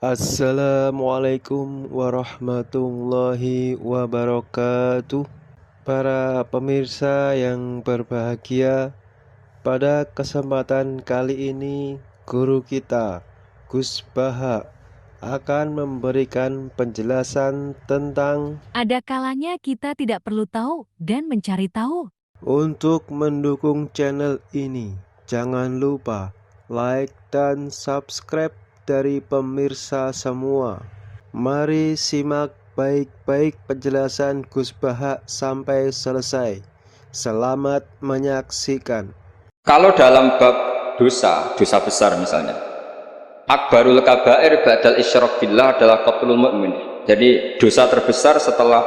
Assalamualaikum warahmatullahi wabarakatuh. Para pemirsa yang berbahagia, pada kesempatan kali ini guru kita, Gus Baha, akan memberikan penjelasan tentang Ada kalanya kita tidak perlu tahu dan mencari tahu. untuk mendukung channel ini. Jangan lupa like dan subscribe dari pemirsa semua. Mari simak baik-baik penjelasan Gus Baha sampai selesai. Selamat menyaksikan. Kalau dalam bab dosa besar misalnya, akbarul kabair ba'dal isyrak billah adalah qatlul mu'min. Jadi dosa terbesar setelah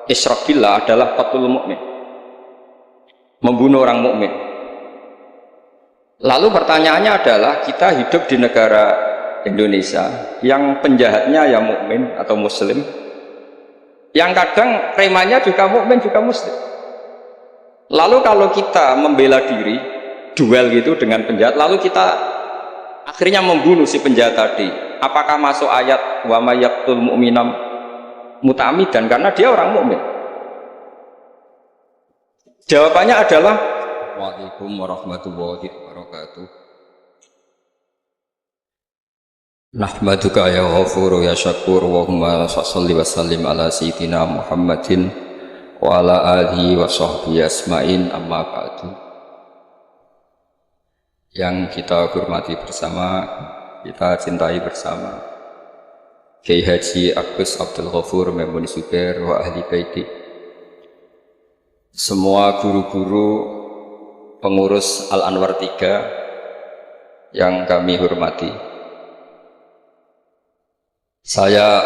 isyrak billah adalah qatlul mu'min, membunuh orang mukmin. Lalu pertanyaannya adalah, kita hidup di negara Indonesia yang penjahatnya ya mukmin atau muslim, yang kadang premannya juga mukmin juga muslim. Lalu kalau kita membela diri, duel gitu dengan penjahat, lalu kita akhirnya membunuh si penjahat tadi, apakah masuk ayat wa may yaqtul mu'minam muta'ammidan karena dia orang mukmin? Jawabannya adalah waalaikumsalam warahmatullahi wabarakatuh. Nahmaduka ya ghafur ya syakur wa humma salli wa sallim ala sayyidina Muhammadin wa ala alihi wa sahbihi asma'in, amma ba'du. Yang kita hormati bersama, kita cintai bersama, Kiai Haji Agus Abdul Ghafur Memuni Zubair wa ahli baiti, semua guru-guru pengurus Al-Anwar 3 yang kami hormati. Saya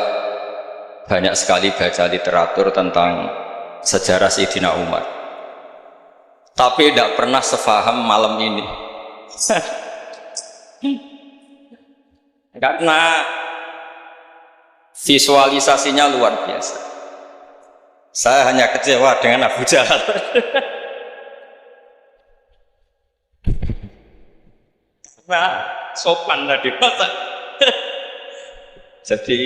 banyak sekali baca literatur tentang sejarah Sayyidina Umar, tapi tidak pernah sefaham malam ini. Karena visualisasinya luar biasa. Saya hanya kecewa dengan Abu Jahal. Nah, sopan tadi. Jadi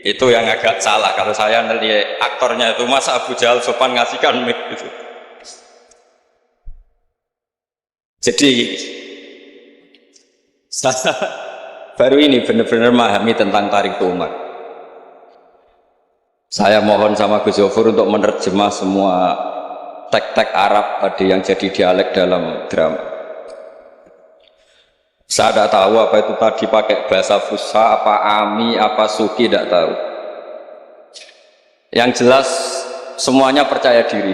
itu yang agak salah. Kalau saya melihat aktornya itu, masa Abu Jahal sopan ngasihkan mic gitu. Jadi saya baru ini benar-benar memahami tentang Tarik Umar. Saya mohon sama Gus Zofur untuk menerjemah semua teks-teks Arab tadi yang jadi dialek dalam drama. Saya tidak tahu apa itu tadi pakai bahasa Fusha, apa Ami, apa Suki, tidak tahu. Yang jelas semuanya percaya diri.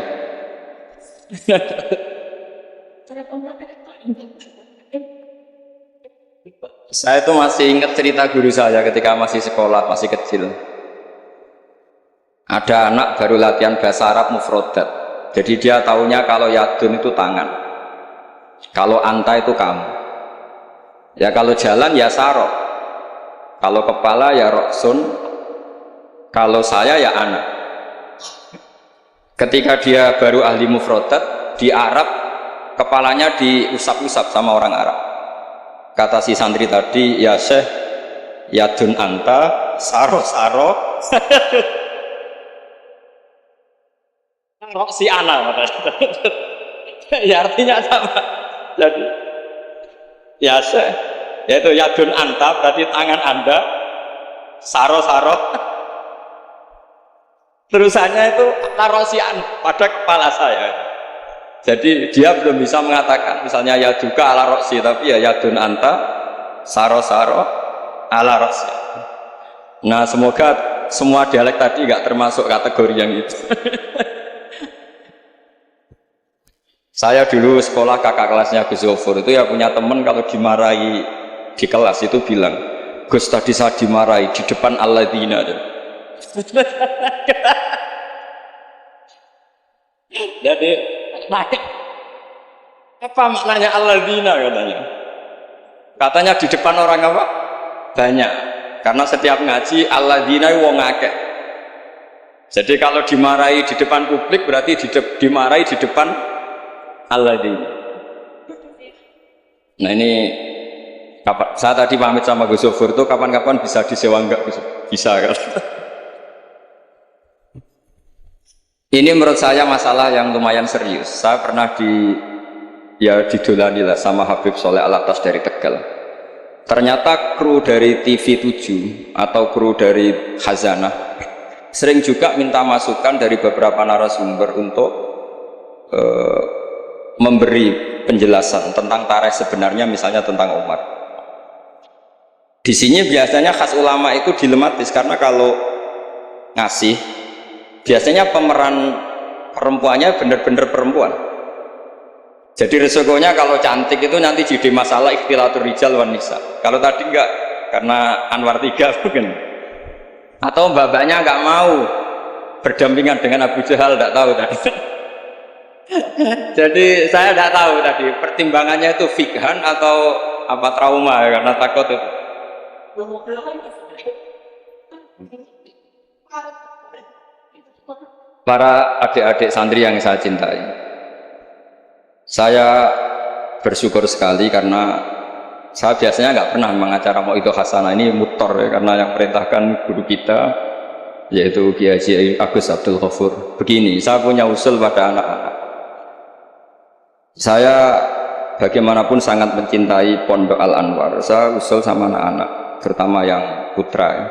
Saya itu masih ingat cerita guru saya ketika masih sekolah, masih kecil. Ada anak baru latihan bahasa Arab mufrodat. Jadi dia taunya kalau yadun itu tangan, kalau anta itu kamu. Ya kalau jalan ya sarok, kalau kepala ya roksun, kalau saya ya anak. Ketika dia baru ahli mufrodat, di Arab kepalanya diusap-usap sama orang Arab. Kata si santri tadi, ya Syekh, yadun anta, saro-saro, rok si anak. Ya artinya sama. Jadi, ya Syekh, yaitu yadun anta, berarti tangan anda, saro-saro. Terusannya itu larosian pada kepala saya. Jadi dia belum bisa mengatakan misalnya yaduka ala roksi, tapi ya yadun anta saro-saro ala roksi. Nah semoga semua dialek tadi nggak termasuk kategori yang itu. Saya dulu sekolah kakak kelasnya Gus Zofur itu ya punya temen kalau dimarahi di kelas itu bilang, Gus tadi saya dimarahi di depan alladzina. Jadi apa maknanya alladzina katanya? Katanya di depan orang apa? Banyak. Karena setiap ngaji alladzina wong akeh. Jadi kalau dimarahi di depan publik berarti dimarahi di depan alladzina. Nah ini Saya tadi pamit sama Gus Zofur tuh kapan-kapan bisa disewa enggak Gus? Bisa kan? Ini menurut saya masalah yang lumayan serius. Saya pernah didolani lah sama Habib Soleh Alatas dari Tegal. Ternyata kru dari TV7 atau kru dari Khazanah sering juga minta masukan dari beberapa narasumber untuk memberi penjelasan tentang tarikh sebenarnya, misalnya tentang Umar. Di sini biasanya khas ulama itu dilematis karena kalau ngasih biasanya pemeran perempuannya benar-benar perempuan. Jadi resikonya kalau cantik itu nanti jadi masalah ikhtilatur rijal wan nisa. Kalau tadi enggak, karena Anwar 3 mungkin. Atau mbak-mbaknya enggak mau berdampingan dengan Abu Jahal, enggak tahu tadi. Jadi saya enggak tahu tadi pertimbangannya itu fikhan atau apa trauma ya, karena takut itu. Para adik-adik santri yang saya cintai, saya bersyukur sekali karena saya biasanya nggak pernah mengacara mau itu hasanah, ini mutor ya, karena yang perintahkan guru kita yaitu Kiai Haji Agus Abdul Ghafur. Begini, saya punya usul pada anak-anak. Saya bagaimanapun sangat mencintai Pondok Al Anwar. Saya usul sama anak-anak, terutama yang putra ya,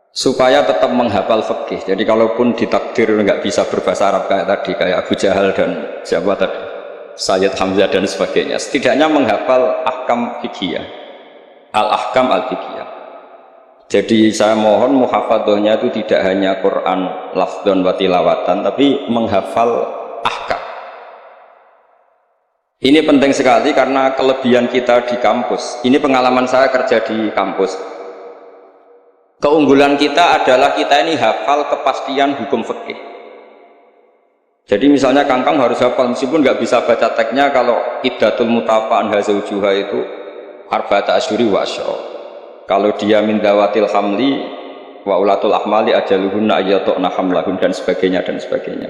supaya tetap menghafal fikih. Jadi kalaupun ditakdir nggak bisa berbahasa Arab kayak tadi, kayak Abu Jahal dan siapa tadi, Sayyid Hamzah dan sebagainya, setidaknya menghafal ahkam fikih, al-ahkam al-fikih. Jadi saya mohon muhafadzahnya itu tidak hanya Quran lafdzon wa tilawatan, tapi menghafal ahkam. Ini penting sekali karena kelebihan kita di kampus. Ini pengalaman saya kerja di kampus. Keunggulan kita adalah kita ini hafal kepastian hukum fikih. Jadi misalnya Kangkang harus hafal, meskipun nggak bisa baca teksnya, kalau iddatul mutafa'an hazaujuha itu arba'ata asyuri wa asyra. Kalau dia min dawatil hamli wa ulatul ahmali ajaluhunna ayyatu'na hamlahun dan sebagainya dan sebagainya.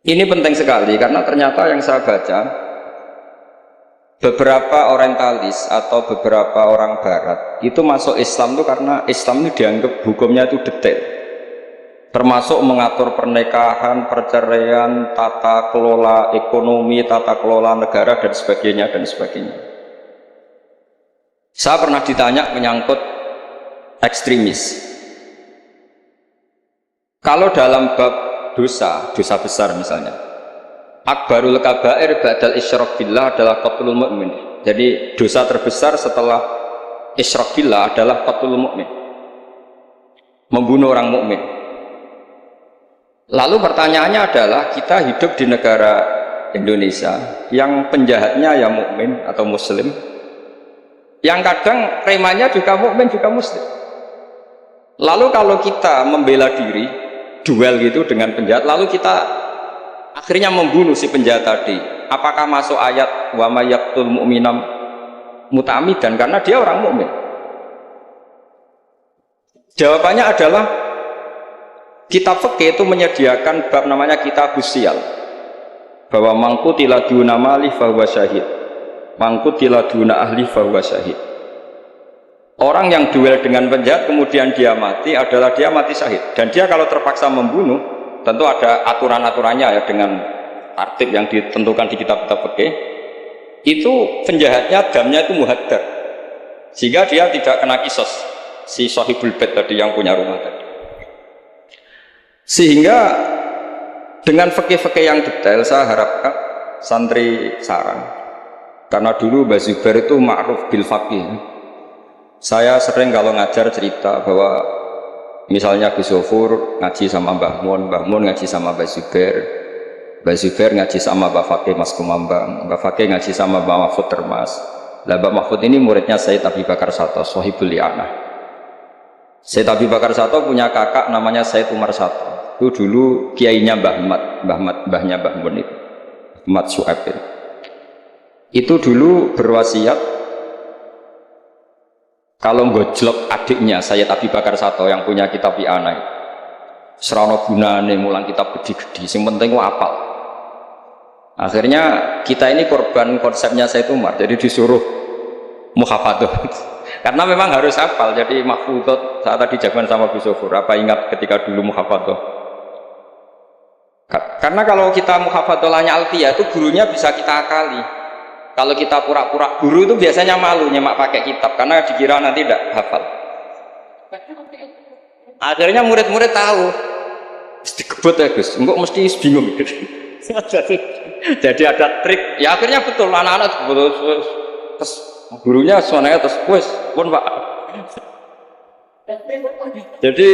Ini penting sekali karena ternyata yang saya baca, beberapa orientalis atau beberapa orang barat itu masuk Islam itu karena Islam itu dianggap hukumnya itu detail, termasuk mengatur pernikahan, perceraian, tata kelola ekonomi, tata kelola negara dan sebagainya dan sebagainya. Saya pernah ditanya menyangkut ekstremis. Kalau dalam bab dosa besar misalnya, akbarul kabair ba'dal isyrak billah adalah qatlul mu'min. Jadi dosa terbesar setelah isyrak billah adalah qatlul mu'min, membunuh orang mukmin. Lalu pertanyaannya adalah, kita hidup di negara Indonesia yang penjahatnya ya mukmin atau muslim, yang kadang premannya juga mukmin juga muslim. Lalu kalau kita membela diri duel gitu dengan penjahat, lalu kita akhirnya membunuh si penjahat tadi, apakah masuk ayat wa may yaqtul mu'minam muta'ammidan karena dia orang mukmin? Jawabannya adalah kitab fikih itu menyediakan bab namanya kitabus siyal, bahwa mangkutila duna mali fahuwa syahid, mangkutila duna ahli fahuwa syahid. Orang yang duel dengan penjahat kemudian dia mati adalah dia mati syahid. Dan dia kalau terpaksa membunuh, tentu ada aturan-aturannya ya, dengan tertib yang ditentukan di kitab-kitab fikih. Itu penjahatnya damnya itu muhaddar, sehingga dia tidak kena kisos si sahibul bait tadi yang punya rumah tadi. Sehingga dengan fikih-fikih yang detail saya harapkan santri sarang, karena dulu Mbah Zubair itu ma'ruf bil faqih. Saya sering kalau ngajar cerita bahwa misalnya Gus Zofur ngaji sama Mbah Mun ngaji sama Mbah Zubair ngaji sama Mbah Fakih Mas Kumambang, Mbah Fakih ngaji sama Mbah Mahfud Termas. Lah Mbah Mahfud ini muridnya Sayyid Abi Bakar Sato, Sohibul Li'anah. Sayyid Abi Bakar Sato punya kakak namanya Sayyid Umar Sato. Itu dulu kiainya mbahnya Mbah Mun itu, Ahmad Syu'aib. Itu dulu berwasiat kalau gojlok adiknya Sayyid Abi Bakar Sato yang punya kitab I'anah, serana gunane mulang kitab gede-gede, sing penting ku apal. Akhirnya kita ini korban konsepnya Said Umar, jadi disuruh muhafadzah. Karena memang harus hafal, jadi mahfudot saat tadi jagoan sama Gus Sofur, apa ingat ketika dulu muhafadzah? Karena kalau kita muhafadzahnya alfiyah itu gurunya bisa kita akali. Kalau kita pura-pura guru itu biasanya malu nyemak pakai kitab karena dikira nanti tidak hafal. Akhirnya murid-murid tahu, mesti kebut ya Gus, enggak mesti bingung. Jadi ada trik, ya akhirnya betul anak-anak terus gurunya semuanya terus wes pun Pak. Jadi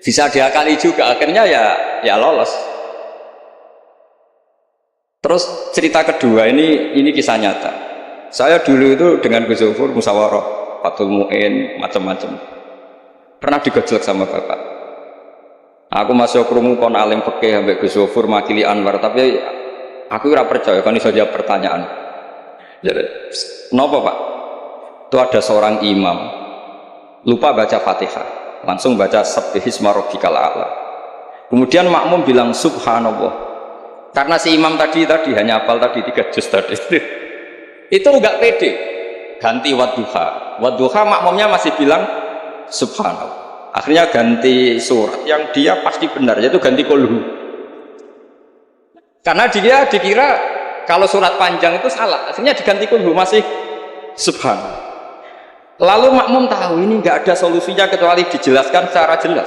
bisa diakali juga, akhirnya ya lolos. Terus cerita kedua ini kisah nyata. Saya dulu itu dengan Gus Zufur musyawarah, Fathul Mu'in, macam-macam. Pernah digojlok sama bapak. Aku masuk krungu kon alim fikih ambek Gus Zufur makili Anwar, tapi aku ora percaya kon iso jawab pertanyaan. Jadi, kenapa Pak? Itu ada seorang imam lupa baca Fatihah, langsung baca Sabbihisma rabbikal a'la. Kemudian makmum bilang subhanallah. Karena si imam tadi hanya hafal tadi 3 juz tadi. Itu enggak pede. Ganti wadduha. Wadduha makmumnya masih bilang subhanallah. Akhirnya ganti surat yang dia pasti benar, yaitu ganti kulhu. Karena dia dikira kalau surat panjang itu salah, akhirnya diganti kulhu masih subhanallah. Lalu makmum tahu ini enggak ada solusinya kecuali dijelaskan secara jelas.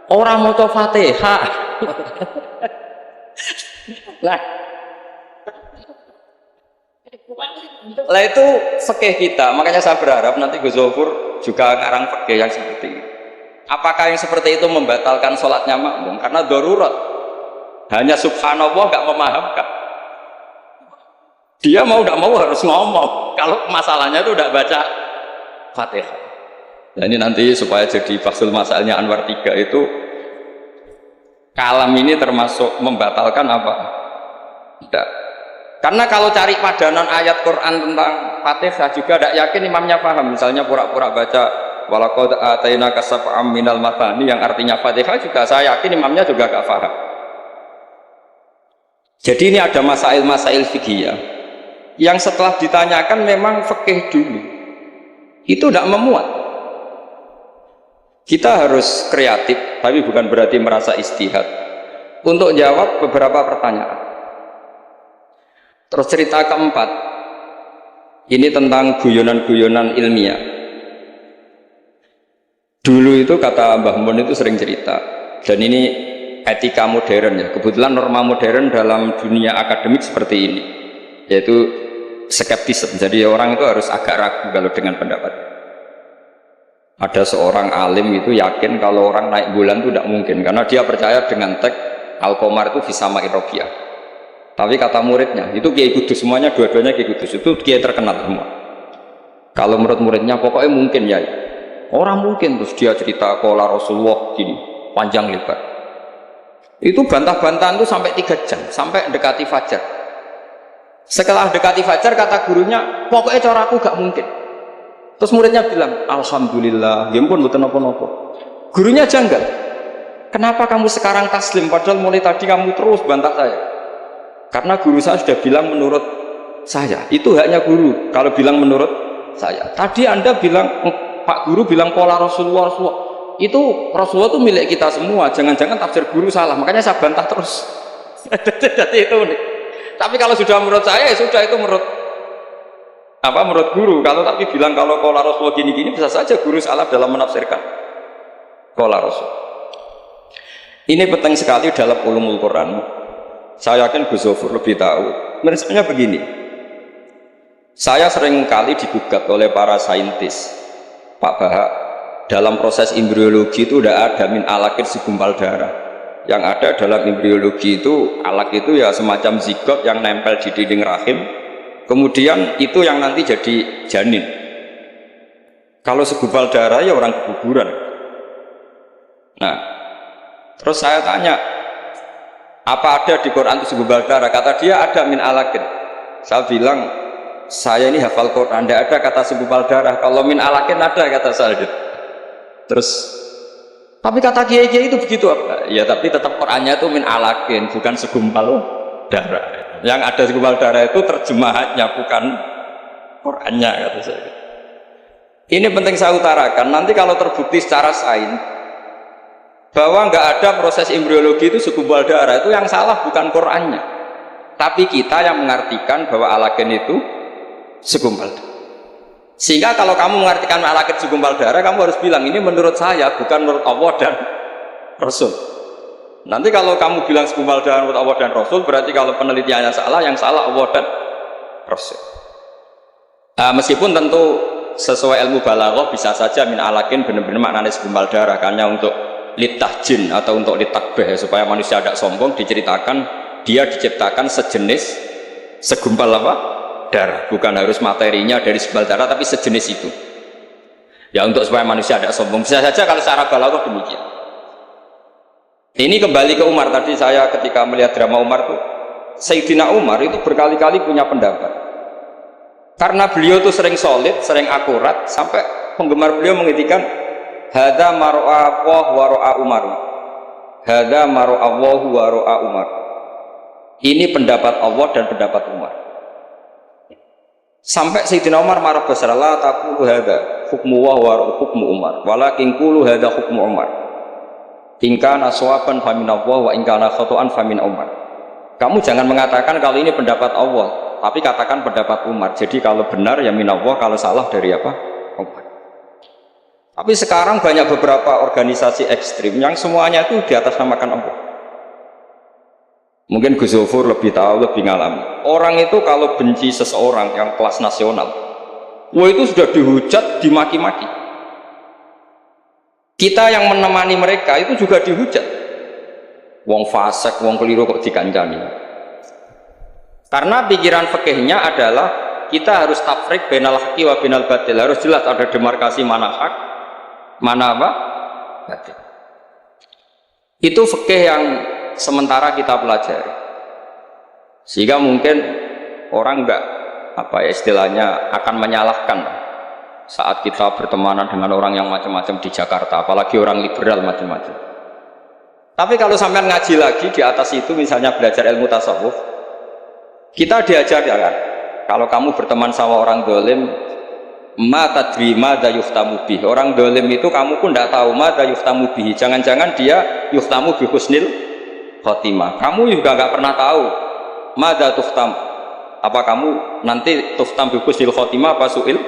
Orang mau Fatihah. Lah itu fikih kita, makanya saya berharap nanti Gus Zofur juga ngarang fikih yang seperti ini. Apakah yang seperti itu membatalkan sholatnya makmum? Karena darurat, hanya subhanallah nggak memahamkan. Dia mau nggak mau harus ngomong. Kalau masalahnya itu udah baca Fatihah. Nah ini nanti supaya jadi fasul masalahnya Anwar 3 itu kalam ini termasuk membatalkan apa? Tidak. Karena kalau cari padanan ayat Quran tentang Fatihah juga tidak yakin imamnya paham. Misalnya pura-pura baca walaqad atainaka sab'am minal mathani yang artinya Fatihah juga saya yakin imamnya juga gak paham. Jadi ini ada masail-masail fikih yang setelah ditanyakan memang fikih dulu itu tidak memuat. Kita harus kreatif, tapi bukan berarti merasa istihad untuk jawab beberapa pertanyaan. Terus cerita keempat, ini tentang guyonan-guyonan ilmiah. Dulu itu kata Mbah Mun itu sering cerita, dan ini etika modern ya. Kebetulan norma modern dalam dunia akademik seperti ini, yaitu skeptisme. Jadi orang itu harus agak ragu kalau dengan pendapat. Ada seorang alim itu yakin kalau orang naik bulan itu tidak mungkin, karena dia percaya dengan teks Al-Qamar itu bisa ma'irobiyah. Tapi kata muridnya, itu Kiai Kudus, semuanya dua-duanya Kiai Kudus, itu Kiai terkenal semua. Kalau menurut muridnya, pokoknya mungkin ya. Orang mungkin, terus dia cerita qala Rasulullah gini, panjang lebar. Itu bantah-bantahan itu sampai 3 jam, sampai dekati fajar. Setelah dekati fajar, kata gurunya, pokoknya cara aku gak mungkin. Terus muridnya bilang, alhamdulillah, ya pun betul nopo-nopo. Gurunya janggal, kenapa kamu sekarang taslim, padahal mulai tadi kamu terus bantah saya. Karena guru saya sudah bilang menurut saya, itu haknya guru kalau bilang menurut saya. Tadi Anda bilang, Pak Guru bilang pola Rasulullah, itu Rasulullah itu milik kita semua, jangan-jangan tafsir guru salah, makanya saya bantah terus. Jadi itu unik. Tapi kalau sudah menurut saya, ya sudah, itu menurut guru. Kalau tapi bilang kalau pola Rasulullah gini-gini, bisa saja guru salah dalam menafsirkan pola Rasul. Ini penting sekali dalam ulumul Quran. Saya yakin Gus Zofur lebih tahu. Misalnya begini, saya sering kali digugat oleh para saintis, Pak Bahak, dalam proses embriologi itu tidak ada min alakir segumpal darah. Yang ada dalam embriologi itu, alak itu ya semacam zigot yang nempel di dinding rahim, kemudian itu yang nanti jadi janin. Kalau segumpal darah ya orang keguguran. Nah, terus saya tanya, apa ada di Quran itu segumpal darah? Kata dia ada min alakin. Saya bilang, saya ini hafal Quran, tidak ada kata segumpal darah. Kalau min alakin ada, kata saya. Terus, tapi kata kiai-kiai itu begitu apa? Ya tapi tetap Qurannya itu min alakin, bukan segumpal. darah. Yang ada segumpal darah itu terjemahannya, bukan Qurannya, kata saya. Ini penting saya utarakan. Nanti kalau terbukti secara sains bahwa nggak ada proses embriologi itu segumpal darah, itu yang salah bukan Qurannya, tapi kita yang mengartikan bahwa alagen itu segumpal darah. Sehingga kalau kamu mengartikan alagen segumpal darah, kamu harus bilang ini menurut saya, bukan menurut Allah dan Rasul. Nanti kalau kamu bilang segumpal darah menurut Allah dan Rasul, berarti kalau penelitiannya salah, yang salah Allah dan Rasul. Meskipun tentu sesuai ilmu balaghah bisa saja min alakin benar-benar maknanya segumpal darah, hanya untuk litahjin atau untuk litakbeh, supaya manusia tidak sombong, diceritakan dia diciptakan sejenis segumpal apa? Darah, bukan harus materinya dari segumpal darah, tapi sejenis itu. Ya untuk supaya manusia tidak sombong, bisa saja kalau secara balaghah demikian. Ini kembali ke Umar tadi, saya ketika melihat drama Umar itu, Sayyidina Umar itu berkali-kali punya pendapat. Karena beliau itu sering solid, sering akurat, sampai penggemar beliau mengintikan hadza mar'a Allah wa ra'a Umar. Hadza mar'a Allah wa ra'a Umar. Ini pendapat Allah dan pendapat Umar. Sampai Sayyidina Umar marah besar, la taqulu hadza hukmu wa hukmu Umar, walakin qulu hadza hukmu Umar. In kana shawaban fa min Allah wa in kana khata'an fa min Umar. Kamu jangan mengatakan kalau ini pendapat Allah, tapi katakan pendapat Umar. Jadi kalau benar ya min Allah, kalau salah dari apa? Umar. Tapi sekarang banyak beberapa organisasi ekstrim yang semuanya itu di atas namakan Allah. Mungkin Gus Zofur lebih tahu, lebih ngalami. Orang itu kalau benci seseorang yang kelas nasional, wah itu sudah dihujat, dimaki-maki. Kita yang menemani mereka itu juga dihujat. Wong fasik, wong keliru kok dikancani. Karena pikiran fikihnya adalah kita harus tafrik bainal haqqi wa bainal batil. Harus jelas ada demarkasi mana hak, mana apa? Batil. Itu fikih yang sementara kita pelajari. Sehingga mungkin orang enggak apa ya istilahnya akan menyalahkan saat kita bertemanan dengan orang yang macam-macam di Jakarta, apalagi orang liberal macam-macam. Tapi kalau sampai ngaji lagi di atas itu, misalnya belajar ilmu tasawuf, kita diajarkan kalau kamu berteman sama orang dolim, ma tadri madza yuftamu bih. Orang dolim itu kamu pun tidak tahu madza yuftamu bih. Jangan-jangan dia yuftamu bi husnil khotimah. Kamu juga nggak pernah tahu madza tuftam. Apa kamu nanti tuftam bi husnil khotimah apa suil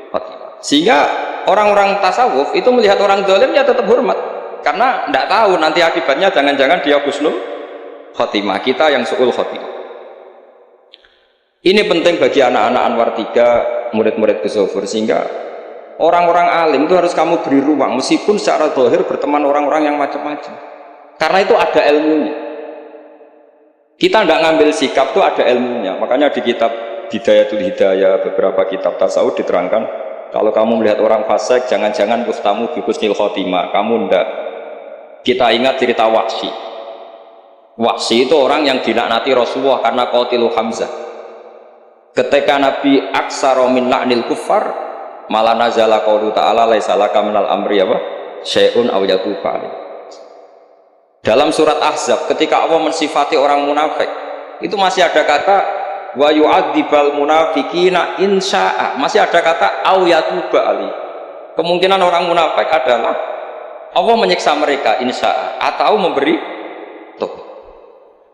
khotimah. Sehingga orang-orang tasawuf itu melihat orang dolim ya tetap hormat, karena tidak tahu nanti akibatnya, jangan-jangan dia husnul khotimah, kita yang suul khotimah. Ini penting bagi anak-anak Anwar 3, murid-murid Gus Zofur, sehingga orang-orang alim itu harus kamu beri ruang, meskipun secara zahir berteman orang-orang yang macam-macam, karena itu ada ilmunya. Kita tidak ngambil sikap itu ada ilmunya. Makanya di kitab Bidayatul Hidayah, beberapa kitab tasawuf diterangkan, kalau kamu melihat orang fasik, jangan-jangan kustamu bi husnil khotimah, kamu ndak. Kita ingat cerita Wahsy. Wahsy itu orang yang dilaknati Rasulullah karena qatilu Hamzah. Ketika Nabi aksara min la'nil kuffar, malah nazala qaulu ta'ala laisa laka minal amri apa syai'un aw yatuba alaih. Dalam surat Ahzab ketika Allah mensifati orang munafik, itu masih ada kata wa yu'adzibal munafiqina insya'a, masih ada kata aw yatuba alaih. Kemungkinan orang munafik adalah Allah menyiksa mereka insya'a atau memberi tobat.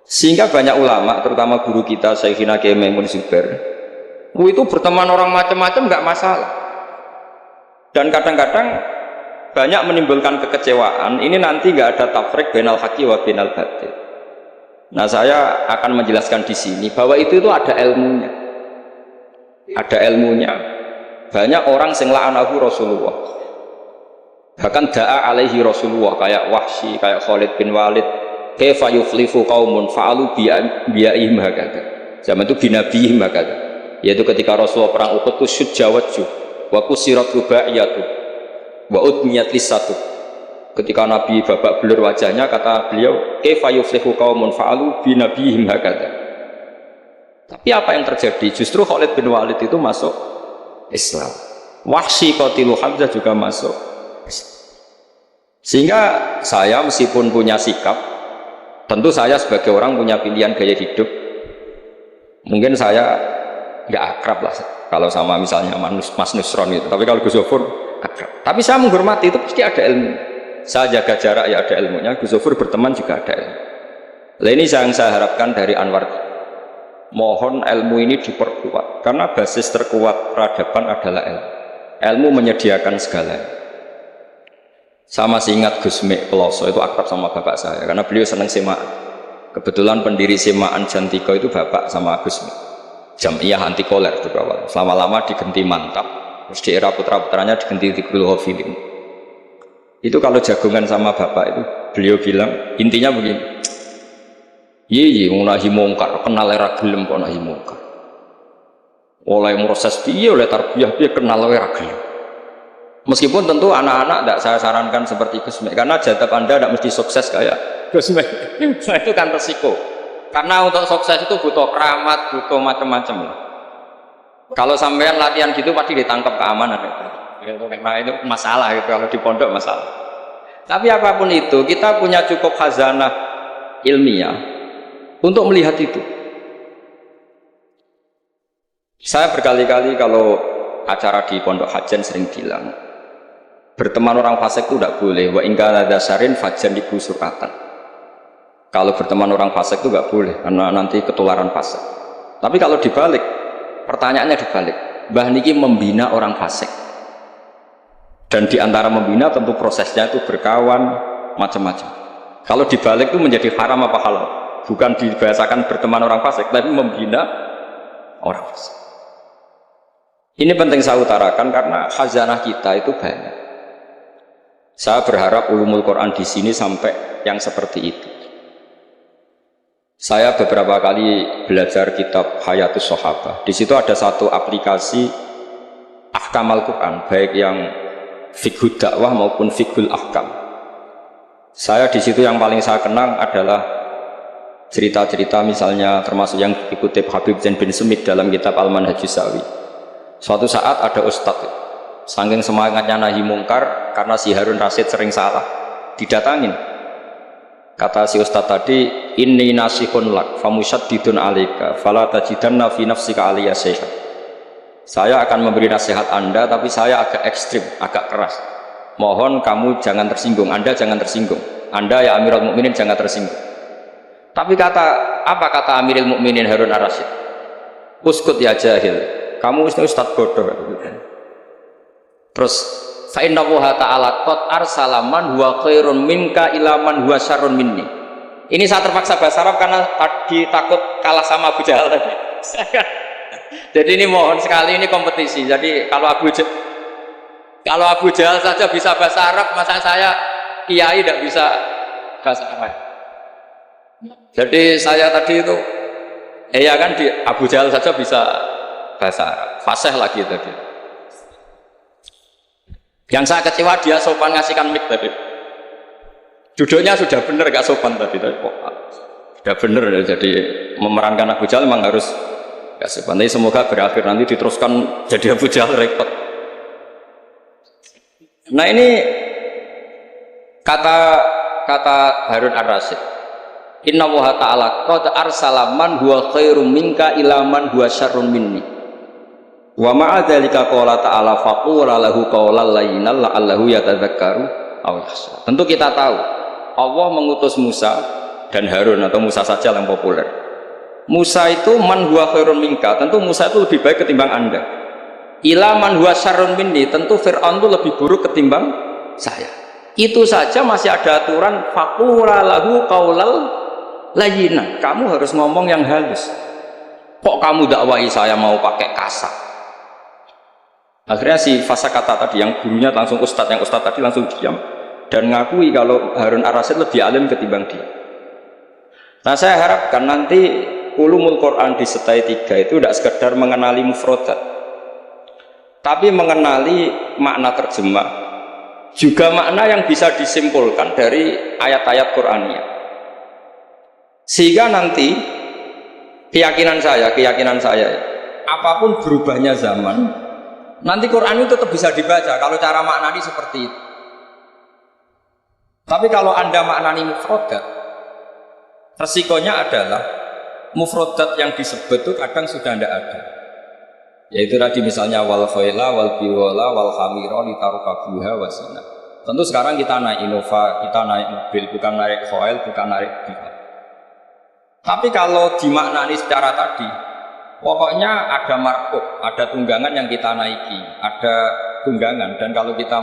Sehingga banyak ulama, terutama guru kita Syekhina Kiai Maimun Zubair, itu berteman orang macam-macam nggak masalah. Dan kadang-kadang banyak menimbulkan kekecewaan. Ini nanti nggak ada tafrik bainal haqqi wa bainal batil. Nah, saya akan menjelaskan di sini bahwa itu ada ilmunya. Ada ilmunya. Banyak orang sing la'anahu Rasulullah. Bahkan da'a alaihi Rasulullah, kayak Wahsy, kayak Khalid bin Walid. Kaifa yuflihu qaumun fa'alu bi'aihim hakadha. Zaman itu binabihim hakadha. Yaitu ketika Rasulullah perang Uhud itu syujja wajhuh wa kusirat rubaiyatu wa udmiyat lisatu. Ketika Nabi babak belur wajahnya, kata beliau kaifa yuflihu qaumun fa'alu binabihim hakadha. Tapi apa yang terjadi? Justru Khalid bin Walid itu masuk Islam. Wahsy qatilu Hamzah juga masuk Islam. Sehingga saya meskipun punya sikap, tentu saya sebagai orang punya pilihan gaya hidup, Mungkin saya nggak akrab lah kalau sama misalnya Mas Nusron itu, tapi kalau Gus Zofur akrab. Tapi saya menghormati, itu pasti ada ilmu. Saya jaga jarak ya ada ilmunya. Gus Zofur berteman juga ada ilmu. Nah, ini yang saya harapkan dari Anwar. Mohon ilmu ini diperkuat, karena basis terkuat peradaban adalah ilmu. Ilmu menyediakan segalanya. Saya masih ingat Gus Mek Peloso itu akrab sama bapak saya, karena beliau senang semaan. Kebetulan pendiri semaan Jantiko itu bapak sama Gus Mek. Jamiyah anti koler itu awal. Selama-lama diganti Mantap, terus di era putra-putranya diganti Tigrul Ghafilin. Itu kalau jagongan sama bapak itu, beliau bilang intinya begini. Iya, nahi mungkar, kenal era gelem kok nahi mungkar. Oleh proses piye, oleh tarbiyah piye kenal era gelem. Meskipun tentu anak-anak tidak saya sarankan seperti Gus Mek, karena jadab Anda tidak mesti sukses kayak Gus Mek. Itu kan resiko. Karena untuk sukses itu butuh keramat, butuh macam-macam. Kalau sampean latihan gitu pasti ditangkap keamanan itu. Nah, itu masalah itu kalau di pondok masalah. Tapi apapun itu, kita punya cukup khazanah ilmiah untuk melihat itu. Saya berkali-kali kalau acara di Pondok Hajan sering bilang, berteman orang fasik itu tidak boleh. Wa in kana dasarin fajan ibu suratan. Kalau berteman orang fasik itu tidak boleh, karena nanti ketularan fasik. Tapi kalau dibalik, pertanyaannya dibalik. Mbah niki membina orang fasik. Dan diantara membina tentu prosesnya itu berkawan macam-macam. Kalau dibalik itu menjadi haram apa halal? Bukan dibahasakan berteman orang fasik, tapi membina orang fasik. Ini penting saya utarakan karena khazanah kita itu banyak. Saya berharap ulumul Quran di sini sampai yang seperti itu. Saya beberapa kali belajar kitab Hayatus Sahabah. Di situ ada satu aplikasi ahkam Al-Quran, baik yang fiqhud dakwah maupun fiqhul ahkam. Saya di situ yang paling saya kenang adalah cerita-cerita misalnya termasuk yang dikutip Habib Zain bin Sumit dalam kitab Al-Manhajus Sawi. Suatu saat ada ustadz, saking semangatnya nahi mungkar karena si Harun Rasid sering salah, didatangin. Kata si ustadz tadi, inni nasihun lak famusyaddidun alika fala tajidanna fi nafsika aliyya syai'an. Saya akan memberi nasihat Anda, tapi saya agak ekstrim, agak keras. Mohon kamu jangan tersinggung, Anda jangan tersinggung. Anda ya Amirul Mukminin jangan tersinggung. Tapi apa kata Amirul Mukminin Harun Ar-Rasyid? Uskut ya jahil. Kamu ustadz bodoh. Terus fa inna Allaha ta'ala qad arsala man huwa khairun minka ila man huwa syarrun minni. Ini saya terpaksa bahasa Arab karena tadi takut kalah sama Abu Jahal tadi. Jadi ini mohon sekali, ini kompetisi. Jadi kalau Abu Jahal saja bisa bahasa Arab, masa saya kiai tidak bisa bahasa Arab. Jadi saya tadi itu ya kan di Abu Jahal saja bisa bahasa Arab, fasih lagi tadi. Yang saya kecewa dia sopan ngasihkan mic tadi. Duduknya sudah benar, gak sopan tadi. Sudah benar, jadi memerankan Abu Jahal memang harus gak sopan. Tapi semoga berakhir nanti diteruskan jadi Abu Jahal repot. Nah ini kata Harun Ar-Rasyid. Inna Allaha ta'ala qad arsala man huwa khairum minka ila man huwa syarrun minni. Wa ma'a dzalika qala ta'ala faqula lahu qawlan layyinan la'allahu yatadzakkaru aw yakhsha. Tentu kita tahu Allah mengutus Musa dan Harun, atau Musa saja yang populer. Musa itu man huwa khairun minka, tentu Musa itu lebih baik ketimbang Anda. Ila man huwa syarrun minni, tentu Fir'aun itu lebih buruk ketimbang saya. Itu saja masih ada aturan faqula lahu qawlan layyinan. Kamu harus ngomong yang halus. Kok kamu dakwahi saya mau pakai kasar? Akhirnya si fasa kata tadi yang gurunya langsung ustadz, yang ustadz tadi langsung diam dan ngakui kalau Harun Ar-Rasyid lebih alim ketimbang dia. Nah saya harapkan nanti ulumul Quran di setai 3 itu tidak sekedar mengenali mufrodat, tapi mengenali makna terjemah, juga makna yang bisa disimpulkan dari ayat-ayat Qur'aniyah. Sehingga nanti keyakinan saya apapun berubahnya zaman, nanti Quran itu tetap bisa dibaca kalau cara maknani seperti itu. Tapi kalau Anda maknani mufrodat, resikonya adalah mufrodat yang disebut itu kadang sudah tidak ada. Yaitu tadi misalnya wal khaila wal biwala wal khamira litarukabuha wasina. Tentu sekarang kita naik Innova, kita naik mobil, bukan naik khail, bukan naik biwala. Tapi kalau dimaknani secara tadi, pokoknya ada markub, ada tunggangan yang kita naiki, ada tunggangan, dan kalau kita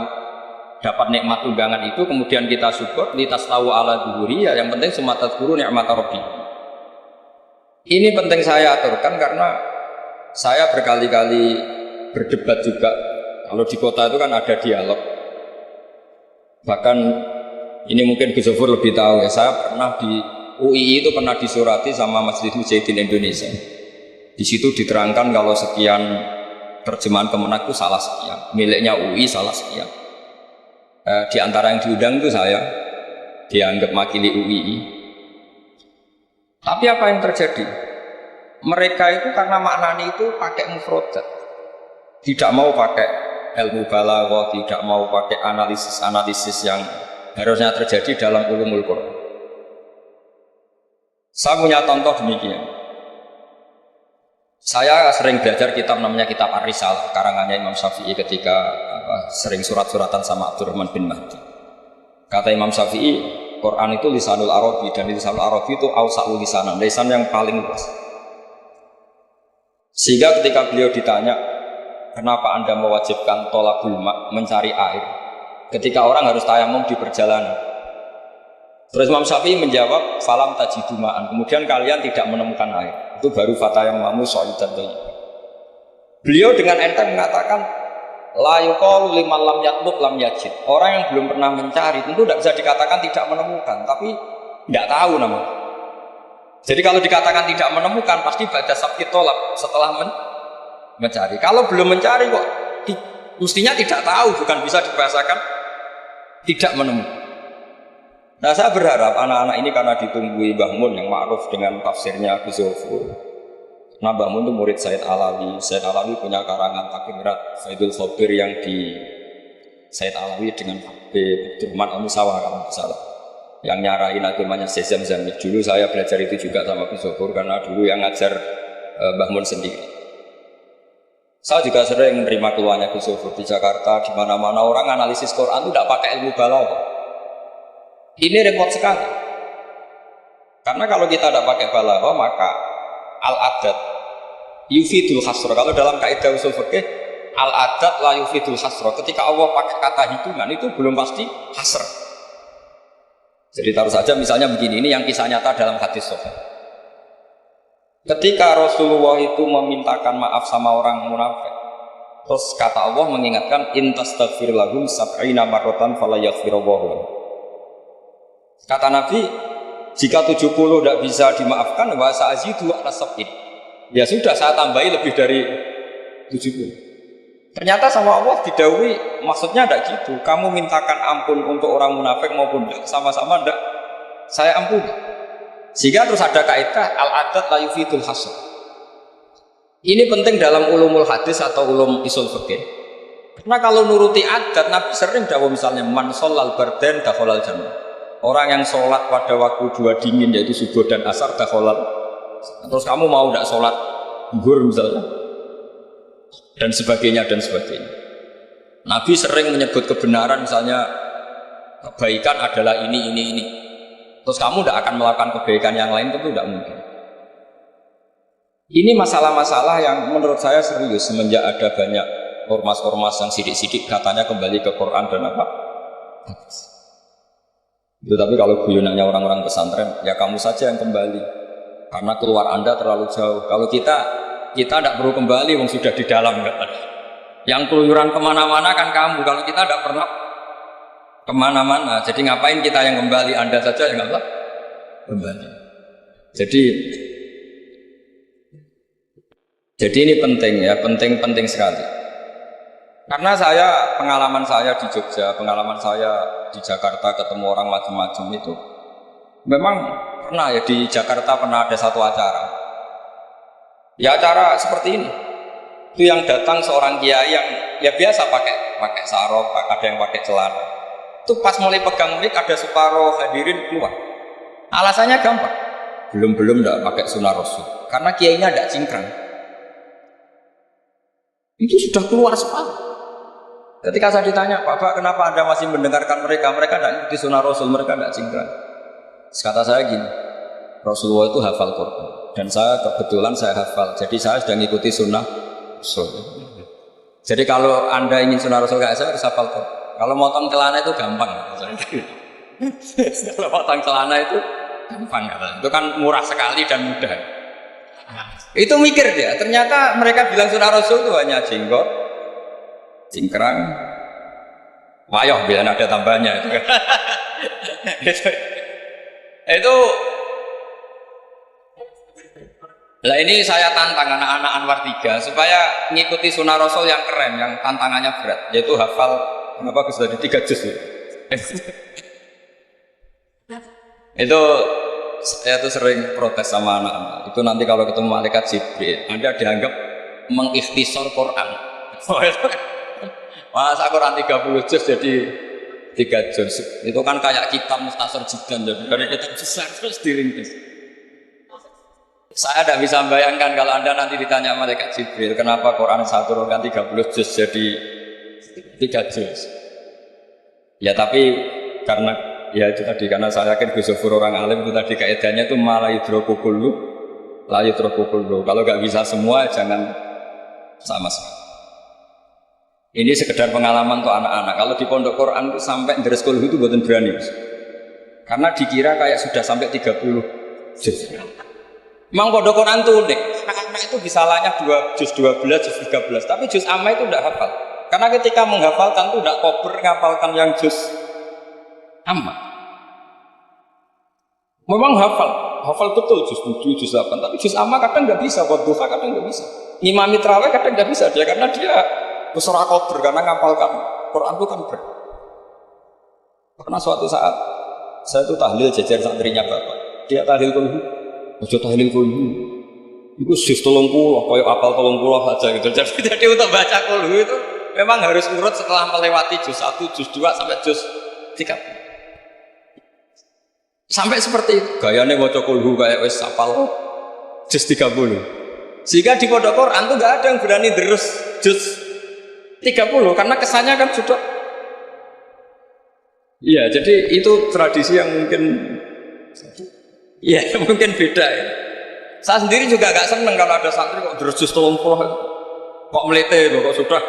dapat nikmat tunggangan itu kemudian kita syukur litas tahu ala duhuri, ya yang penting sumatat guru nikmat rabbi. Ini penting saya aturkan karena saya berkali-kali berdebat juga. Kalau di kota itu kan ada dialog. Bahkan ini mungkin Gus Zofur lebih tahu ya. Saya pernah di UII itu pernah disurati sama Masjid Mujahidin Indonesia. Di situ diterangkan kalau sekian terjemahan Kemenak itu salah sekian, miliknya UI salah sekian. Di antara yang diundang itu saya dianggap makili UII. Tapi apa yang terjadi? Mereka itu karena maknani itu pakai mufrodat, tidak mau pakai ilmu balaghah, tidak mau pakai analisis-analisis yang harusnya terjadi dalam ulumul Quran. Saya punya contoh demikian. Saya sering belajar kitab namanya kitab Ar-Risalah, karangannya Imam Syafi'i ketika sering surat-suratan sama Abdurrahman bin Mahdi. Kata Imam Syafi'i, Quran itu lisanul Arabi, dan lisanul Arabi itu awsa'ul lisanan, lisan yang paling luas. Sehingga ketika beliau ditanya, kenapa Anda mewajibkan tolabul ma', mencari air, ketika orang harus tayamum di perjalanan? Terus Imam Syafi'i menjawab, falam tajidu ma'an, kemudian kalian tidak menemukan air, itu baru fatayammamu sha'idan thayyiban. Beliau dengan enteng mengatakan, la yuqalu liman lam yatlub lam yajid. Orang yang belum pernah mencari tentu tidak bisa dikatakan tidak menemukan, tapi tidak tahu namanya. Jadi kalau dikatakan tidak menemukan, pasti ba'da sabqit tolab, setelah mencari. Kalau belum mencari kok mestinya tidak tahu, bukan bisa dibahasakan tidak menemukan. Nah, saya berharap anak-anak ini karena ditunggui Mbah Mun yang ma'ruf dengan tafsirnya Gus Zofur. Nah, Mbah Mun itu murid Said Alawi. Said Alawi punya karangan Takirat Faidul Khobir yang di Said Alawi dengan Habib Abdurrahman Al-Musawah kalau tidak salah, yang nyarain agamanya Syekh Zamzam. Dulu saya belajar itu juga sama Gus Zofur karena dulu yang ngajar Mbah Mun sendiri. Saya juga sering menerima keluhannya Gus Zofur di Jakarta, di mana-mana orang analisis Quran itu tidak pakai ilmu balaghah. Ini repot sekali. Karena kalau kita tidak pakai balaghah, maka al-adat yufidul hasra. Kalau dalam kaidah usul fikih, al-adat la yufidul hasra. Ketika Allah pakai kata hitungan itu belum pasti hasr. Jadi taruh saja misalnya begini, ini yang kisah nyata dalam hadis sahih. Ketika Rasulullah itu memintakan maaf sama orang munafik, terus kata Allah mengingatkan intastaghfir lahum sab'ina marratan fala yaghfirullahu lahum. Kata Nabi, jika 70 tidak bisa dimaafkan, wa sa'azidu ala sab'in. Ya sudah, saya tambahi lebih dari 70. Ternyata sama Allah didhawuhi, maksudnya tidak gitu. Kamu mintakan ampun untuk orang munafik maupun tidak, sama-sama tidak saya ampuni. Sehingga terus ada kaidah al-adat la yufidul hasr. Ini penting dalam ulumul hadis atau ulum usul fikih. Karena kalau nuruti adat, Nabi sering dawuh misalnya man sholal bardan dakhalal jannah. Orang yang sholat pada waktu dua dingin yaitu subuh dan asar dakhalal. Terus kamu mau tidak sholat zuhur misalnya, dan sebagainya dan sebagainya. Nabi sering menyebut kebenaran, misalnya kebaikan adalah ini. Terus kamu tidak akan melakukan kebaikan yang lain, tentu tidak mungkin. Ini masalah-masalah yang menurut saya serius semenjak ada banyak ormas-ormas yang sidik-sidik katanya kembali ke Quran dan apa? Itu tapi kalau guyonannya orang-orang pesantren, ya kamu saja yang kembali, karena keluar Anda terlalu jauh. Kalau kita tidak perlu kembali, wong sudah di dalam. Yang keluyuran kemana-mana kan kamu, kalau kita tidak pernah kemana-mana, jadi ngapain kita yang kembali? Anda saja yang nggak kembali. Jadi ini penting ya, penting sekali. Karena pengalaman saya di Jogja, pengalaman saya di Jakarta ketemu orang macam-macam itu, memang pernah ya di Jakarta pernah ada satu acara. Ya acara seperti ini. Itu yang datang seorang kiai yang ya biasa pakai sarung, ada yang pakai celana. Itu pas mulai pegang mic ada separuh hadirin keluar. Alasannya gampang. belum tidak pakai sunnah Rasul. Karena kiainya tidak cingkrang. Itu sudah keluar separuh. Ketika saya ditanya, Pak, kenapa Anda masih mendengarkan mereka? Mereka tidak ikuti sunnah Rasul, mereka tidak cingkrang. Kata saya gini, Rasulullah itu hafal Quran. Dan saya kebetulan saya hafal. Jadi saya sudah mengikuti sunnah Rasul. Jadi kalau Anda ingin sunnah Rasul kayak saya harus hafal Quran. Kalau motong celana itu gampang. Kalau motong celana itu gampang. Itu kan murah sekali dan mudah. Itu mikir dia. Ternyata mereka bilang sunnah Rasul itu hanya jenggot, cingkrang, wayoh bila ada tambahnya. Itu lah ini saya tantang anak-anak Anwar 3 supaya mengikuti sunnah Rasul yang keren, yang tantangannya berat, yaitu hafal apa sudah di 3 juz. Itu saya tuh sering protes sama anak-anak. Itu nanti kalau ketemu malaikat Jibril, Anda dianggap mengikhtisar Quran. Masa Quran 30 juz jadi 3 juz. Itu kan kayak kitab Mukhtasar Jidan, jadi dari kitab besar terus diringkis. Saya tidak bisa membayangkan kalau Anda nanti ditanya malaikat Jibril, kenapa Quran satu turunkan 30 juz jadi 3 juz. Ya tapi karena ya itu tadi, karena saya yakin Gus Zofur orang alim itu tadi kaidahnya itu malah yudrokukulu, la yudrokukulu. Kalau nggak bisa semua jangan sama sekali. Ini sekedar pengalaman untuk anak-anak. Kalau di pondok Quran itu sampai deres kulhu itu buatan berani. Karena dikira kayak sudah sampai 30 juz. Memang pondok Quran itu unik. Anak-anak itu bisa lanya juz 12, juz 13. Tapi juz amma itu tidak hafal. Karena ketika menghafalkan itu tidak kober menghafalkan yang juz amma. Memang hafal betul juz 7, juz 8. Tapi juz amma kadang nggak bisa, buat duha kadang nggak bisa. Ngimami terawih kadang nggak bisa dia, karena dia besar kober, karena ngapalkan Quran itu kan berat. Karena suatu saat saya itu tahlil jajar santrinya bapak. Dia tahlil kulhu, ojo tahlil kulhu. Itu juz 30, koyo apal 30 saja gitu. Jadi untuk baca kulhu itu memang harus urut setelah melewati juz 1, juz 2 sampai juz 3. Sampai seperti itu. Gayane maca kulhu kayak wis apal juz 30. Sehingga di pondok Quran tuh enggak ada yang berani terus juz 30 karena kesannya kan sudah. Iya, jadi itu tradisi yang mungkin ya mungkin beda ya. Saya sendiri juga agak seneng kalau ada santri kok terus juz 30 kok melete kok sudah.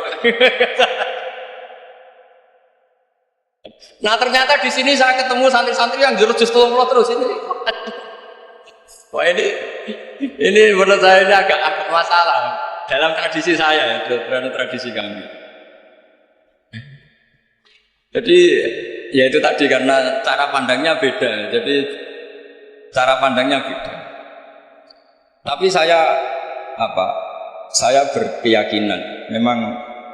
Nah ternyata di sini saya ketemu santri-santri yang jurus juz 30 terus ini. Wah ini menurut saya ini agak masalah dalam tradisi saya ya, dalam tradisi kami. Jadi ya itu tadi karena cara pandangnya beda. Jadi cara pandangnya beda. Tapi saya berkeyakinan memang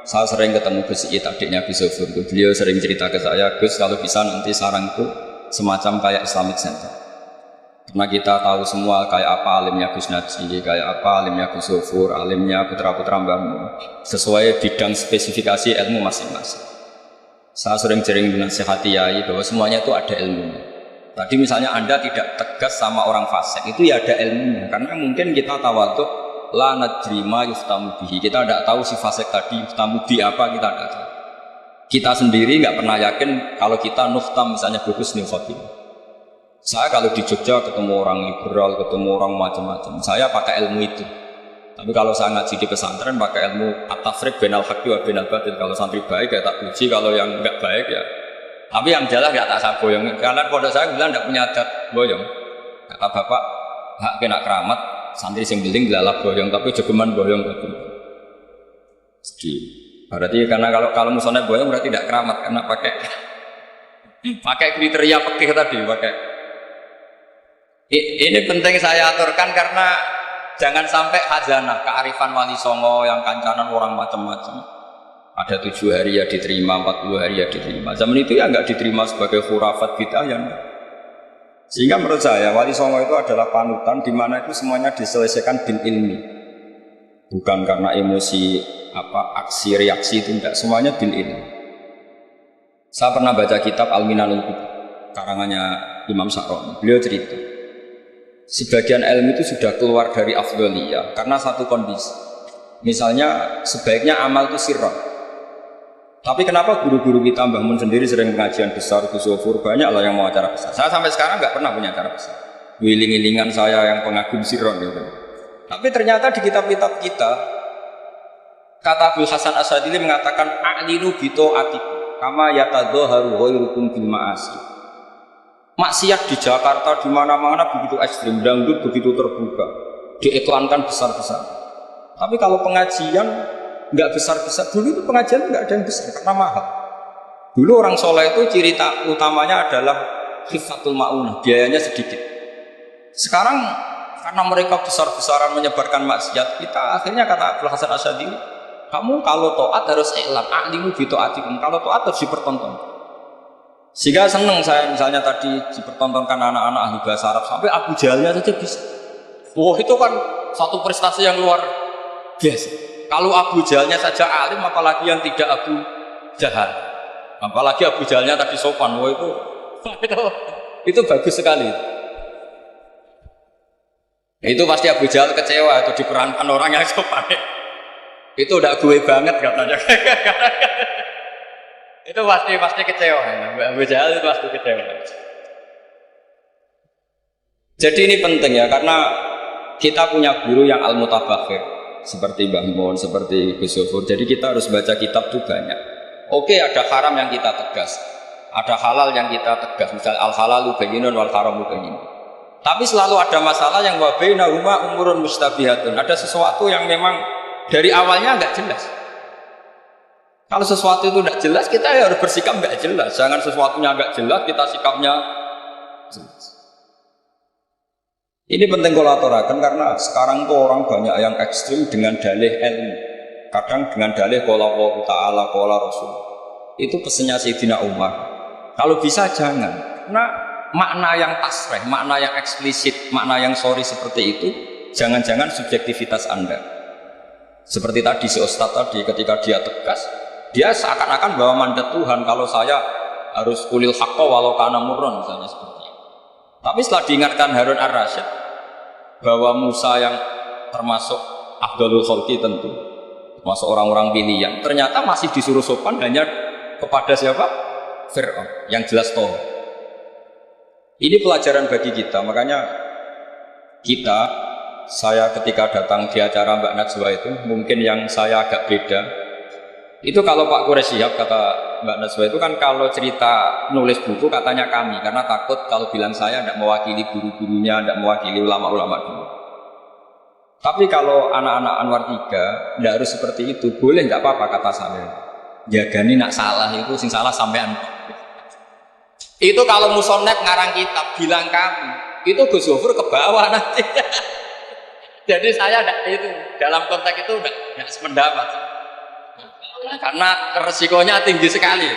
saya sering ketemu Gus Iit, adiknya Gus Zofur. Beliau sering cerita ke saya, Gus kalau bisa nanti sarang itu semacam kayak Islamic Center. Karena kita tahu semua kayak apa alimnya Gus Najih, kayak apa alimnya Gus Zofur, alimnya putra-putra Mbah Mun, sesuai bidang spesifikasi ilmu masing-masing. Saya sering menasihati yai bahwa semuanya itu ada ilmunya. Tadi misalnya Anda tidak tegas sama orang fasik, itu ya ada ilmunya. Karena mungkin kita tawaduk, la nadri ma yuftamu bihi. Kita tidak tahu si fasik tadi yuftamu bi apa, kita tidak tahu. Kita sendiri nggak pernah yakin kalau kita nuftam misalnya bagus nih khotim. Saya kalau di Jogja ketemu orang liberal, ketemu orang macam-macam, saya pakai ilmu itu. Tapi kalau saya ngaji di pesantren pakai ilmu at-tafriq bainal haqqi wa bainal batil. Kalau santri baik ya tak puji, kalau yang enggak baik ya. Tapi yang jelas ya tak saya boyong. Karena pondok saya bilang tidak punya adat boyong. Kata bapak, hak kena keramat, santri sing beling dilalap boyong, tapi jogeman boyong betul. Jadi berarti karena kalau musola boyong berarti tidak keramat karena pakai kriteria fikih tadi pakai. Ini penting saya aturkan karena jangan sampai khazanah, kearifan wali songo yang kancanan orang macam-macam. Ada 7 hari ya diterima, 40 hari ya diterima. Zaman itu ya nggak diterima sebagai khurafat bid'ah yang. Sehingga menurut saya wali songo itu adalah panutan di mana itu semuanya diselesaikan bil ilmi. Bukan karena emosi aksi reaksi itu enggak, semuanya bil ilmi. Saya pernah baca kitab Al-Minanul Kubra karangannya Imam Sa'roni. Beliau cerita sebagian ilmu itu sudah keluar dari afdholiyah karena satu kondisi. Misalnya sebaiknya amal itu sirron. Tapi kenapa guru-guru kita, Mbah Mun sendiri sering pengajian besar, Gus Sofur, banyak lah yang mau acara besar. Saya sampai sekarang nggak pernah punya acara besar. Wiling-wilingan saya yang pengagum sirron gitu. Tapi ternyata di kitab-kitab kita, kata Abdul Hasan Asadili mengatakan a'linu bito atiku kama yatadzaharu ghairukum bil ma'asi. Maksiat di Jakarta di mana-mana begitu ekstrim, dangdut begitu terbuka, diiklankan besar-besar. Tapi kalau pengajian nggak besar-besar, dulu itu pengajian nggak ada yang besar karena mahal. Dulu orang soleh itu ciri utamanya adalah khifatul ma'unah, biayanya sedikit. Sekarang karena mereka besar-besaran menyebarkan maksiat, kita akhirnya kata Abdul Hasan Asyadili, kamu kalau to'at harus iklan, a'limu bi to'atikum, kalau to'at harus dipertonton. Sehingga seneng saya misalnya tadi dipertontonkan anak-anak ahli bahasa Arab, sampai Abu Jahalnya saja bisa. Wah, itu kan satu prestasi yang luar biasa. Kalau Abu Jahalnya saja alim, apalagi yang tidak Abu Jahal. Apalagi Abu Jahalnya tadi sopan, wah itu bagus sekali. Itu pasti Abu Jahal kecewa itu diperankan orang yang sopan. Itu udah gue banget katanya. Itu pasti kecewa. Abu Jahal itu pasti kecewa. Jadi ini penting ya, karena kita punya guru yang al-mutabakhir seperti Mbah Mun, seperti Gus Sofur. Jadi kita harus baca kitab itu banyak. Oke, ada haram yang kita tegas, ada halal yang kita tegas. Misalnya al-halalu bayyinun wal haramu bayyinun. Tapi selalu ada masalah yang wa bainahuma umurun mustabihatun. Ada sesuatu yang memang dari awalnya nggak jelas. Kalau sesuatu itu nggak jelas, kita harus bersikap nggak jelas. Jangan sesuatunya nggak jelas, kita sikapnya jelas. Ini penting kalau aturakan karena sekarang tuh orang banyak yang ekstrim dengan dalih ilmu. Kadang dengan dalih qala Allah Ta'ala, qala Rasul. Itu pesannya Sayyidina Umar. Kalau bisa jangan. Karena makna yang tasrih, makna yang eksplisit, makna yang sorry seperti itu, jangan-jangan subjektivitas Anda. Seperti tadi si Ustadz tadi ketika dia tegas, dia seakan-akan bahwa mandat Tuhan kalau saya harus kulil haqqa walau kana murron misalnya seperti itu. Tapi setelah diingatkan Harun ar-Rasyid bahwa Musa yang termasuk afdhalul khalqi tentu termasuk orang-orang pilihan, ternyata masih disuruh sopan hanya kepada siapa? Fir'aun yang jelas toh. Ini pelajaran bagi kita, makanya saya ketika datang di acara Mbak Najwa itu, mungkin yang saya agak beda itu kalau Pak Quraish Shihab kata Mbak Najwa itu kan kalau cerita nulis buku katanya kami, karena takut kalau bilang saya tidak mewakili guru-gurunya, tidak mewakili ulama-ulama dulu. Tapi kalau anak-anak Anwar 3 tidak harus seperti itu, boleh nggak apa-apa kata saya. Jagani nak salah itu sing salah sampean. Itu kalau musonef ngarang kitab bilang kami, itu Gus Sofur ke bawah nanti. Jadi saya itu dalam konteks itu tidak sependapat. Karena resikonya tinggi sekali.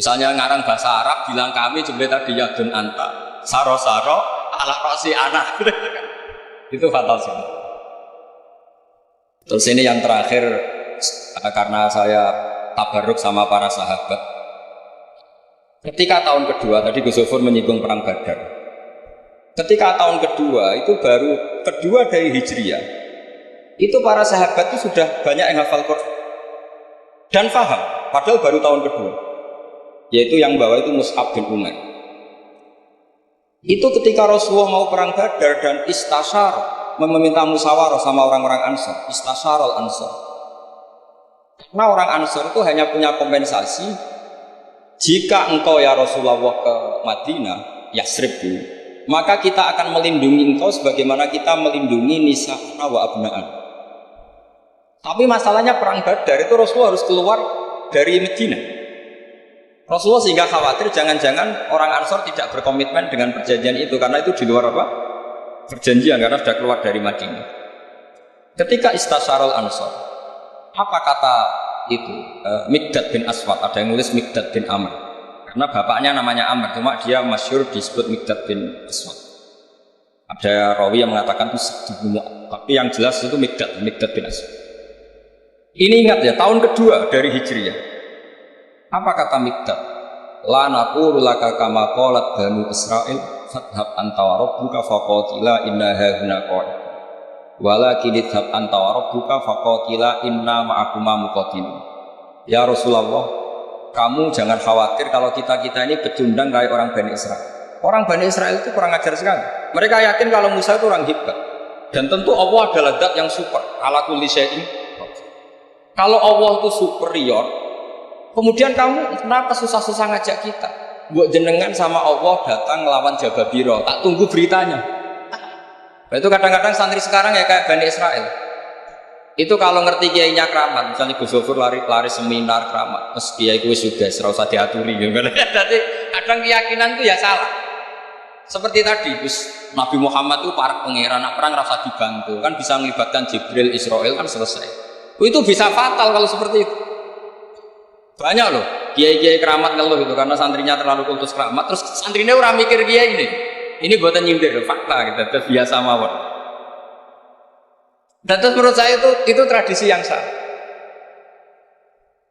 Misalnya ngarang bahasa Arab bilang kami jumlah tadi yadun anta saro-saro ala rosi anak. Itu fatal sekali. Terus ini yang terakhir, karena saya tabarruk sama para sahabat. Ketika tahun kedua, tadi Gus Sofur menyinggung perang Badar. Ketika tahun kedua itu baru kedua dari Hijriyah. Itu para sahabat itu sudah banyak yang hafal Quran dan paham, padahal baru tahun kedua. Yaitu yang bawa itu Mus'ab bin Umair. Itu ketika Rasulullah mau perang Badar dan istasyar, meminta musyawarah sama orang-orang Ansar, istasyarul Ansar. Karena orang Ansar itu hanya punya kompensasi, jika engkau ya Rasulullah ke Madinah, Yasrib dulu, maka kita akan melindungi engkau sebagaimana kita melindungi nisa'na wa abna'an. Tapi masalahnya perang Badar itu Rasulullah harus keluar dari Medina. Rasulullah sehingga khawatir jangan-jangan orang Ansor tidak berkomitmen dengan perjanjian itu, karena itu di luar apa? Perjanjian, karena sudah keluar dari Madinah. Ketika istasyarul Ansor, apa kata itu? Miqdad bin Aswad, ada yang nulis Miqdad bin Amr. Karena bapaknya namanya Amr, cuma dia masyhur disebut Miqdad bin Aswad. Ada rawi yang mengatakan itu tapi yang jelas itu Miqdad bin Aswad. Ini ingat ya, tahun kedua dari Hijriyah. Apa kata Miqdad? La naqulu laka kama qalat Banu Israil Fathab anta wa rabbuka faqatila inna hauna qa'id. Walakin idhab anta wa rabbuka faqatila inna ma'akuma muqatilun. Ya Rasulullah, kamu jangan khawatir kalau kita-kita ini pecundang kayak orang Bani Israel. Orang Bani Israel itu kurang ajar sekali. Mereka yakin kalau Musa itu orang hebat. Dan tentu Allah adalah zat yang super. Ala kulli syai'in. Kalau Allah itu superior, kemudian kamu kenapa susah-susah ngajak kita? Buat jenengan sama Allah datang melawan Jababiro, tak tunggu beritanya. Nah, itu kadang-kadang santri sekarang ya kayak Bani Israel. Itu kalau ngerti kiainya keramat, misalnya Gus Zofur lari seminar keramat, terus kiai gue sudah serasa diaturi gitu. Jadi kadang keyakinan itu ya salah. Seperti tadi, Gus Nabi Muhammad itu para pangeran, nak perang rasa dibantu, kan bisa melibatkan Jibril, Israel kan selesai. Itu bisa fatal kalau seperti itu. Banyak loh kiai-kiai keramat ngeluh itu karena santrinya terlalu kultus keramat, terus santrinya orang mikir kiai ini buatan nyindir fakta gitu, terus biasa mawon. Dan terus menurut saya itu tradisi yang salah.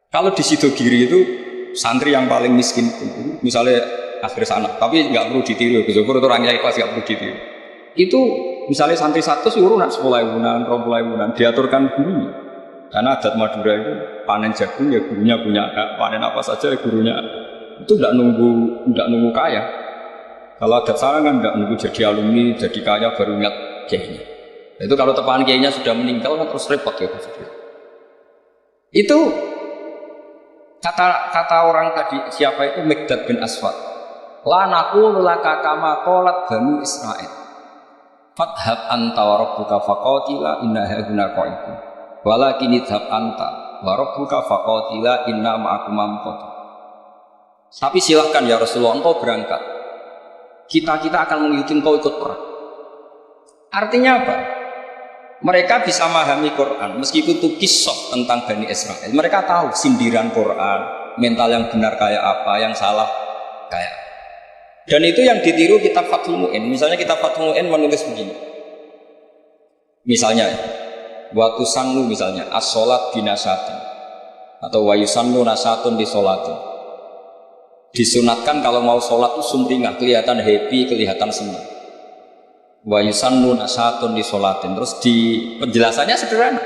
Kalau di Sidogiri itu santri yang paling miskin itu misalnya akhir sana, tapi nggak perlu ditiru, Gus Zofur itu orangnya ikhlas, nggak perlu ditiru. Itu misalnya santri 100 urunan 10.000-an, 20.000-an diaturkan gurunya. Karena adat Madura itu panen jagung ya gurunya punya, panen apa saja ya gurunya. Itu tidak nunggu kaya. Kalau adat sana kan tidak nunggu jadi alumni, jadi kaya baru ingat kiainya. Itu kalau tepahan kiainya sudah meninggal kan terus repot ya. Itu kata orang tadi siapa itu Mikdad bin Aswad. La naqulu laka kama qalat Bani Israil. Fathab anta wa rabbuka faqatila inna hauna qa'idun. Walakin idhab anta wa rabbuka faqatila inna ma'akuma muqatilun. Tapi silahkan ya Rasulullah, engkau berangkat. Kita akan mengikuti engkau ikut perang. Artinya apa? Mereka bisa memahami Quran meskipun itu kisah tentang Bani Israel. Mereka tahu sindiran Quran, mental yang benar kayak apa, yang salah kayak apa. Dan itu yang ditiru kitab Fathul Mu'in. Misalnya kitab Fathul Mu'in menulis begini. Misalnya wa tusannu misalnya as-sholat binasatin atau wa yusannu nasatun di sholatin. Disunatkan kalau mau sholat itu sumringah, kelihatan happy, kelihatan senang. Wa yusannu nasatun di sholatin. Terus di penjelasannya sederhana.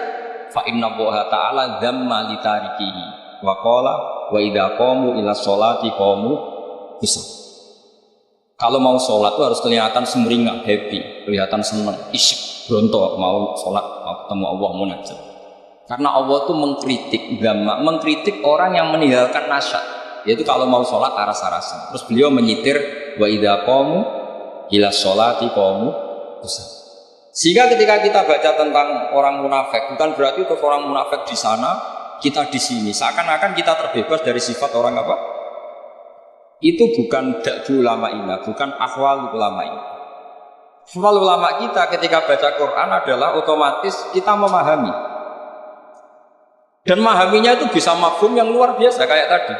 Fa inna Allaha ta'ala dzamma li tarikihi wa qala wa idza qamu ila sholati qamu kusal. Kalau mau sholat itu harus kelihatan sumringah, happy, kelihatan senang, isyik, bronto, mau sholat, mau ketemu Allah, munajat. Karena Allah itu mengkritik orang yang meninggalkan nasyad, yaitu kalau mau sholat aras-arasan. Terus beliau menyitir wa idza qamu ila sholati qamu kusal. Sehingga ketika kita baca tentang orang munafik, bukan berarti untuk orang munafik di sana, kita di sini. Seakan-akan kita terbebas dari sifat orang apa? Itu bukan da'du ulama ina, bukan ahwal ulama ina. Ahwal ulama kita ketika baca Quran adalah otomatis kita memahami. Dan memahaminya itu bisa mafhum yang luar biasa kayak tadi.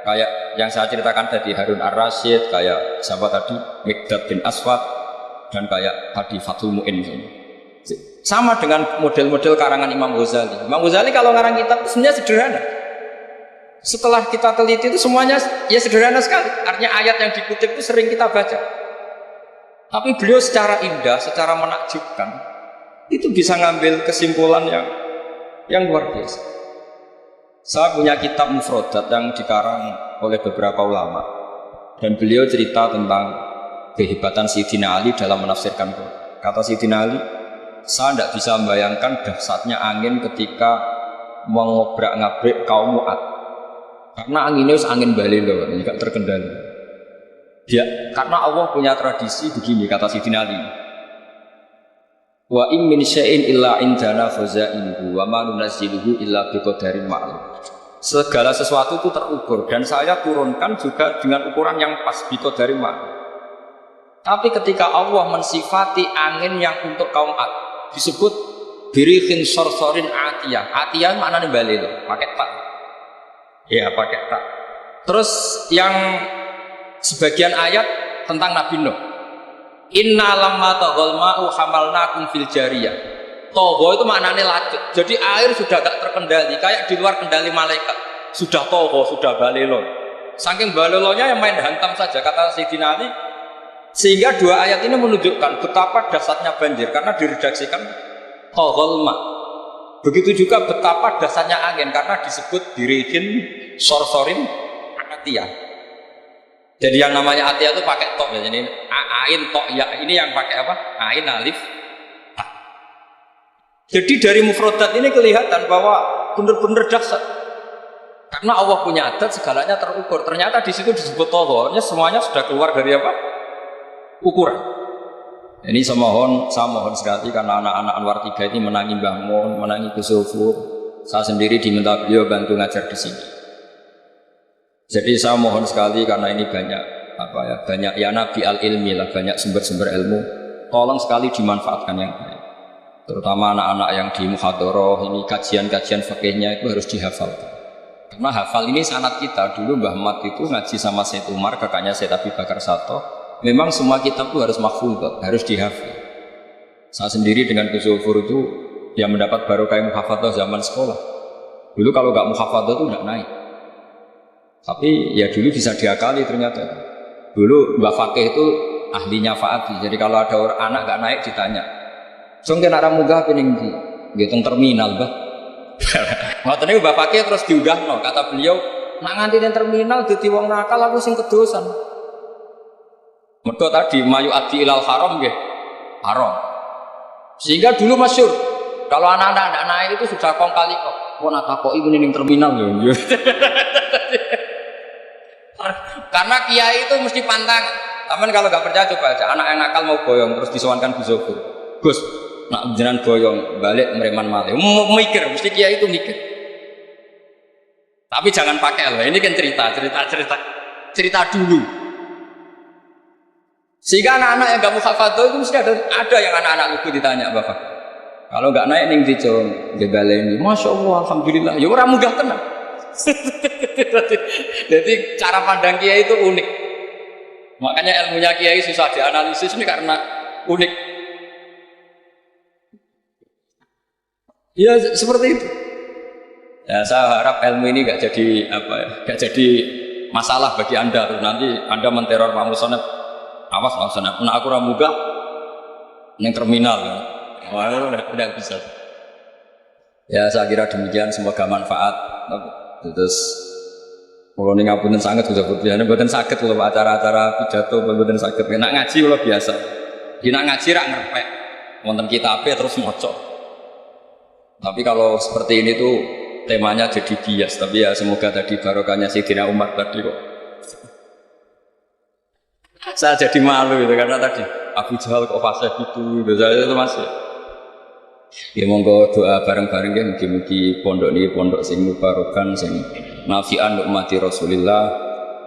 Kayak yang saya ceritakan tadi Harun Ar-Rasyid, kayak siapa tadi Mikdad bin Aswad, dan kayak tadi Fathul Mu'in. Sama dengan model-model karangan Imam Ghazali. Imam Ghazali kalau ngarang kitab sebenarnya sederhana. Setelah kita teliti itu semuanya ya sederhana sekali. Artinya ayat yang dikutip itu sering kita baca. Tapi beliau secara indah, secara menakjubkan, itu bisa ngambil kesimpulan yang luar biasa. Saya punya kitab Mufrodat yang dikarang oleh beberapa ulama. Dan beliau cerita tentang kehebatan Sayyidina Ali dalam menafsirkan Quran. Kata Sayyidina Ali, saya tidak bisa membayangkan dahsyatnya angin ketika mengobrak-ngabrik kaum Mu'ad. Karena anginnya angin balelo, tidak terkendali. Ya, karena Allah punya tradisi begini, kata Sayyidina Ali. Wa in min syai'in illa indana khazainuhu wa ma nunazziluhu illa biqadarin ma'lum. Segala sesuatu itu terukur dan saya turunkan juga dengan ukuran yang pas, biqadarin ma'lum. Tapi ketika Allah mensifati angin yang untuk kaum Ad disebut birihin sorsorin atiyah. Atiyah maknanya balelo, pakai tak. Ya pakai tak. Terus yang sebagian ayat tentang Nabi Nuh. Inna lamma taghal ma'u hamalnakum fil jariyah. Togho itu maknanya lacet. Jadi air sudah gak terkendali, kayak di luar kendali malaikat. Sudah togho, sudah balelo. Saking balelonya yang main hantam saja. Kata Sayyidina Ali, Sehingga dua ayat ini menunjukkan betapa dahsyatnya banjir karena diredaksikan toghol ma. Begitu juga betapa dahsyatnya angin karena disebut dirihin sorsorin atia. Jadi yang namanya atia itu pakai tok ya. Jadi ain tok ya, ini yang pakai apa? Ain alif. Jadi dari mufradat ini kelihatan bahwa benar-benar dahsyat. Karena Allah punya adat, segalanya terukur. Ternyata di situ disebut toghornya semuanya sudah keluar dari apa? Ukuran. Ini saya mohon sekali karena anak-anak Anwar 3 ini menangi bangun, menangi Kusufur. Saya sendiri diminta beliau bantu ngajar di sini. Jadi saya mohon sekali karena ini banyak ya nabi al-ilmi lah, banyak sumber-sumber ilmu. Tolong sekali dimanfaatkan yang baik. Terutama anak-anak yang di muhadharah ini kajian-kajian fikihnya itu harus dihafalkan. Karena hafal ini sanad kita. Dulu Mbah Mat itu ngaji sama Said Umar, kakaknya Said Abi Bakar Sato. Memang semua kitab itu harus mahfudz, harus dihafal. Saya sendiri dengan Kusufur itu yang mendapat barokah muhafadzah zaman sekolah. Dulu kalau nggak muhafadzah itu nggak naik. Tapi ya dulu bisa diakali ternyata. Dulu Mbak Fakih itu ahlinya Fa'ati. Jadi kalau ada orang anak nggak naik ditanya, "Sungkin arah munggah pening di ngitung terminal, Mbah." Ngoten niku Mbak Fakih terus diunggahno, kata beliau, "Nak nganti ning terminal dadi wong nakal aku sing kedosan." Mergo tadi mayu adi ilal haram nggih. Haram. Sehingga dulu masyhur kalau anak-anak tidak naik itu sudah kong kali kok. Mau nak takoki ning terminal yo. Karena kiai itu mesti pantang. Taman kalau nggak percaya coba aja. Anak yang nakal mau boyong terus disowankan Gus Zofur. Gus, nak jenengan boyong balik mereman malih. Mikir, mesti kiai itu mikir. Tapi jangan pakai loh. Ini kan cerita dulu. Sehingga anak-anak yang gak muhafadzah itu mesti ada yang anak-anak lugu ditanya Bapak. Kalau nggak naik ning dico gebaleni, masya Allah, alhamdulillah. Ya orang munggah tenang. Jadi cara pandang kiai itu unik. Makanya ilmunya kiai susah dianalisis ini karena unik. Ya seperti itu. Ya saya harap ilmu ini gak jadi gak jadi masalah bagi anda. Terus nanti anda menteror Pak Musonep. Awas Pak Musonep. Nah aku ramuga yang terminal. Wah udah bisa. Ya saya kira demikian. Semoga manfaat. Terus kalau ini ngapunten sangat sudah berbiasa. Bukan sakit kalau acara-acara pidato. Bukan sakit. Nak ngaji kalau biasa. Nak ngaji rak ngerpek. Wonten kitabnya terus mocok. Tapi kalau seperti ini tuh temanya jadi bias. Tapi ya semoga tadi barokahnya Sayyidina Umar tadi kok. Saya jadi malu gitu karena tadi Abu Jahal kok fase gitu. Saya itu masih. Ya monggo doa bareng-bareng ya mugi-mugi pondok ini pondok sing mubarokan sing nafi'an ummati Rasulillah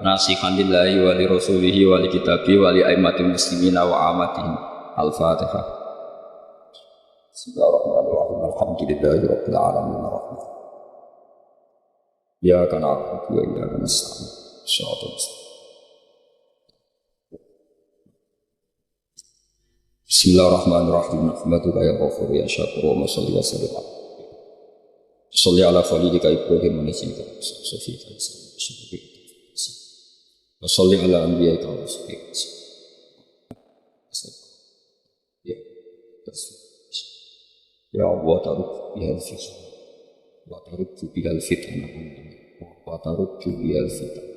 nasihan lillahi wa li rasulihi wa li kitabi wa li aimatil muslimina wa amatihim. Al-Fatihah. Bismillahirrahmanirrahim. Alhamdulillahi rabbil alamin. Ya kana aku wa ya kana nasta'in. Insyaallah. Bismillahirrahmanirrahim. Nahmaduka ya Ghafur ya Syakur wa salli wa sallim. Shalli ala khalilika Ibrahim wa nisika sufika wa salli ala anbiya'ika wa rasulika. Ya Allah taruk bihal fitnah wa taruk bihal fitnah wa taruk bihal fitnah